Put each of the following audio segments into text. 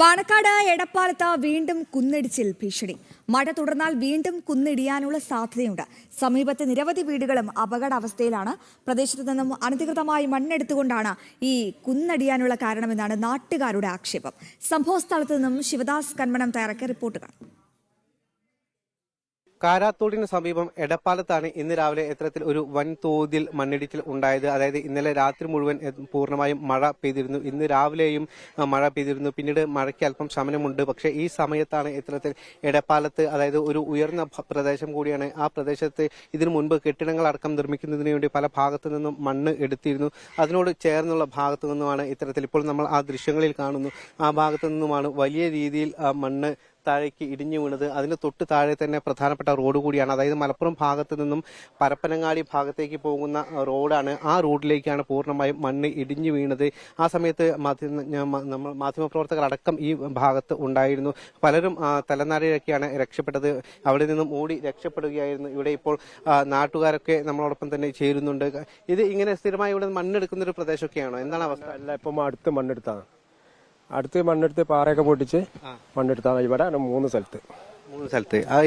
പാണക്കാട് എടപ്പാലത്ത് വീണ്ടും കുന്നിടിച്ചിൽ ഭീഷണി. മഴ തുടർന്നാൽ വീണ്ടും കുന്നിടിയാനുള്ള സാധ്യതയുണ്ട്. സമീപത്തെ നിരവധി വീടുകളും അപകടാവസ്ഥയിലാണ്. പ്രദേശത്തു നിന്നും അനധികൃതമായി മണ്ണെടുത്തുകൊണ്ടാണ് ഈ കുന്നടിയാനുള്ള കാരണമെന്നാണ് നാട്ടുകാരുടെ ആക്ഷേപം. സംഭവസ്ഥലത്തു നിന്നും ശിവദാസ് കന്മനം തയ്യാറാക്കിയ റിപ്പോർട്ട് കാണാം. കാരാത്തോടിന് സമീപം എടപ്പാലത്താണ് ഇന്ന് രാവിലെ ഇത്തരത്തിൽ ഒരു വൻതോതിൽ മണ്ണിടിച്ചിൽ ഉണ്ടായത്. അതായത് ഇന്നലെ രാത്രി മുഴുവൻ പൂർണ്ണമായും മഴ പെയ്തിരുന്നു. ഇന്ന് രാവിലെയും മഴ പെയ്തിരുന്നു. പിന്നീട് മഴയ്ക്ക് അല്പം ശമനമുണ്ട്. പക്ഷേ ഈ സമയത്താണ് ഇത്തരത്തിൽ എടപ്പാലത്ത്, അതായത് ഒരു ഉയർന്ന പ്രദേശം കൂടിയാണ്. ആ പ്രദേശത്ത് ഇതിനു മുൻപ് കെട്ടിടങ്ങളടക്കം നിർമ്മിക്കുന്നതിന് വേണ്ടി പല ഭാഗത്തു നിന്നും മണ്ണ് എടുത്തിരുന്നു. അതിനോട് ചേർന്നുള്ള ഭാഗത്തു നിന്നുമാണ് ഇത്തരത്തിൽ ഇപ്പോൾ നമ്മൾ ആ ദൃശ്യങ്ങളിൽ കാണുന്നു. ആ ഭാഗത്തു നിന്നുമാണ് വലിയ രീതിയിൽ മണ്ണ് താഴേക്ക് ഇടിഞ്ഞു വീണത്. അതിന് തൊട്ട് താഴെ തന്നെ പ്രധാനപ്പെട്ട റോഡ് കൂടിയാണ്. അതായത് മലപ്പുറം ഭാഗത്ത് നിന്നും പരപ്പനങ്ങാടി ഭാഗത്തേക്ക് പോകുന്ന റോഡാണ്. ആ റോഡിലേക്കാണ് പൂർണ്ണമായും മണ്ണ് ഇടിഞ്ഞു വീണത്. ആ സമയത്ത് മാധ്യമപ്രവർത്തകർ അടക്കം ഈ ഭാഗത്ത് ഉണ്ടായിരുന്നു. പലരും തലനാരിഴൊക്കെയാണ് രക്ഷപ്പെട്ടത്. അവിടെ നിന്നും ഓടി രക്ഷപ്പെടുകയായിരുന്നു. ഇവിടെ ഇപ്പോൾ നാട്ടുകാരൊക്കെ നമ്മളോടൊപ്പം തന്നെ ചേരുന്നുണ്ട്. ഇത് ഇങ്ങനെ സ്ഥിരമായി ഇവിടെ മണ്ണെടുക്കുന്ന ഒരു പ്രദേശമൊക്കെയാണോ? എന്താണ് അവസ്ഥ? അല്ല, ഇപ്പം അടുത്ത് മണ്ണെടുത്ത് പാറയൊക്കെ പൊട്ടിച്ച് മണ്ണെടുത്താണ്. ഇവിടെ മൂന്ന് സ്ഥലത്ത്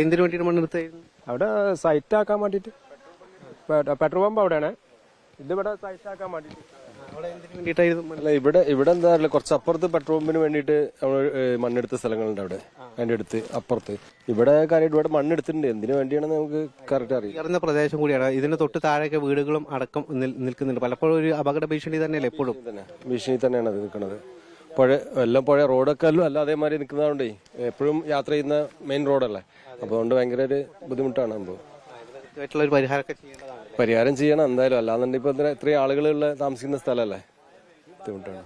എന്തിനു വേണ്ടിയിട്ട് മണ്ണെടുത്തായിരുന്നു? അവിടെ സൈറ്റ് ആക്കാൻ വേണ്ടിട്ട്. പെട്രോൾ പമ്പ് അവിടെയാണ്. ഇതിവിടെ സൈറ്റ് ആക്കാൻ വേണ്ടിട്ട്. അല്ല, ഇവിടെ എന്താ പറയുക, കുറച്ച് അപ്പുറത്ത് പെട്രോൾ പമ്പിന് വേണ്ടിയിട്ട് മണ്ണെടുത്ത സ്ഥലങ്ങളുണ്ട്. അവിടെ അതിന്റെ അടുത്ത് അപ്പുറത്ത് ഇവിടെ കാര്യമായിട്ട് ഇവിടെ മണ്ണെടുത്തിട്ടുണ്ട്. എന്തിനു വേണ്ടിയാണെന്ന് നമുക്ക് കറക്റ്റ് അറിയാം. ഉയർന്ന പ്രദേശം കൂടിയാണ്. ഇതിന് തൊട്ട് താഴെയൊക്കെ വീടുകളും അടക്കം നിൽക്കുന്നുണ്ട്. പലപ്പോഴും ഒരു അപകട ഭീഷണി തന്നെയല്ലേ എപ്പോഴും? ഭീഷണി തന്നെയാണ് അത് നിൽക്കുന്നത്. പുഴ റോഡൊക്കെ അല്ല അതേമാതിരി നിൽക്കുന്നതുകൊണ്ടേ എപ്പോഴും യാത്ര ചെയ്യുന്ന മെയിൻ റോഡല്ലേ. അപ്പൊ അതുകൊണ്ട് ഭയങ്കര ഒരു ബുദ്ധിമുട്ടാണ്. പരിഹാരം ചെയ്യണം എന്തായാലും. അല്ലാന്നുണ്ടെങ്കിൽ ഇപ്പൊ ഇത്രയും ആളുകളുള്ള താമസിക്കുന്ന സ്ഥലമല്ലേ, ബുദ്ധിമുട്ടാണ്.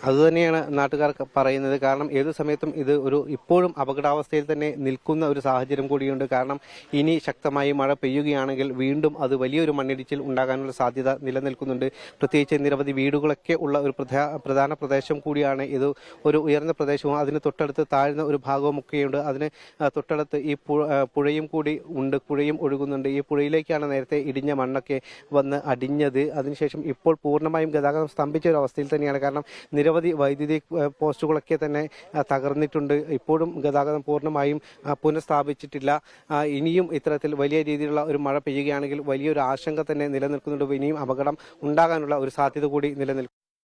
അതുതന്നെയാണ് നാട്ടുകാർ പറയുന്നത്. കാരണം ഏതു സമയത്തും ഇത് ഇപ്പോഴും അപകടാവസ്ഥയിൽ തന്നെ നിൽക്കുന്ന ഒരു സാഹചര്യം കൂടിയുണ്ട്. കാരണം ഇനി ശക്തമായി മഴ പെയ്യുകയാണെങ്കിൽ വീണ്ടും അത് വലിയൊരു മണ്ണിടിച്ചിൽ ഉണ്ടാകാനുള്ള സാധ്യത നിലനിൽക്കുന്നുണ്ട്. പ്രത്യേകിച്ച് നിരവധി വീടുകളൊക്കെ ഉള്ള ഒരു പ്രധാന പ്രദേശം കൂടിയാണ് ഇത്. ഒരു ഉയർന്ന പ്രദേശവും അതിന് തൊട്ടടുത്ത് താഴ്ന്ന ഒരു ഭാഗവും ഒക്കെയുണ്ട്. അതിന് തൊട്ടടുത്ത് ഈ പുഴയും കൂടി ഉണ്ട്. പുഴയും ഒഴുകുന്നുണ്ട്. ഈ പുഴയിലേക്കാണ് നേരത്തെ ഇടിഞ്ഞ മണ്ണൊക്കെ വന്ന് അടിഞ്ഞത്. അതിനുശേഷം ഇപ്പോൾ പൂർണ്ണമായും ഗതാഗതം സ്തംഭിച്ച ഒരു അവസ്ഥയിൽ തന്നെയാണ്. കാരണം നിരവധി വൈദ്യുതി പോസ്റ്റുകളൊക്കെ തന്നെ തകർന്നിട്ടുണ്ട്. ഇപ്പോഴും ഗതാഗതം പൂർണ്ണമായും പുനഃസ്ഥാപിച്ചിട്ടില്ല. ഇനിയും ഇത്തരത്തിൽ വലിയ രീതിയിലുള്ള ഒരു മഴ പെയ്യുകയാണെങ്കിൽ വലിയൊരു ആശങ്ക തന്നെ നിലനിൽക്കുന്നുണ്ട്. ഇനിയും അപകടം ഉണ്ടാകാനുള്ള ഒരു സാധ്യത കൂടി നിലനിൽക്കും.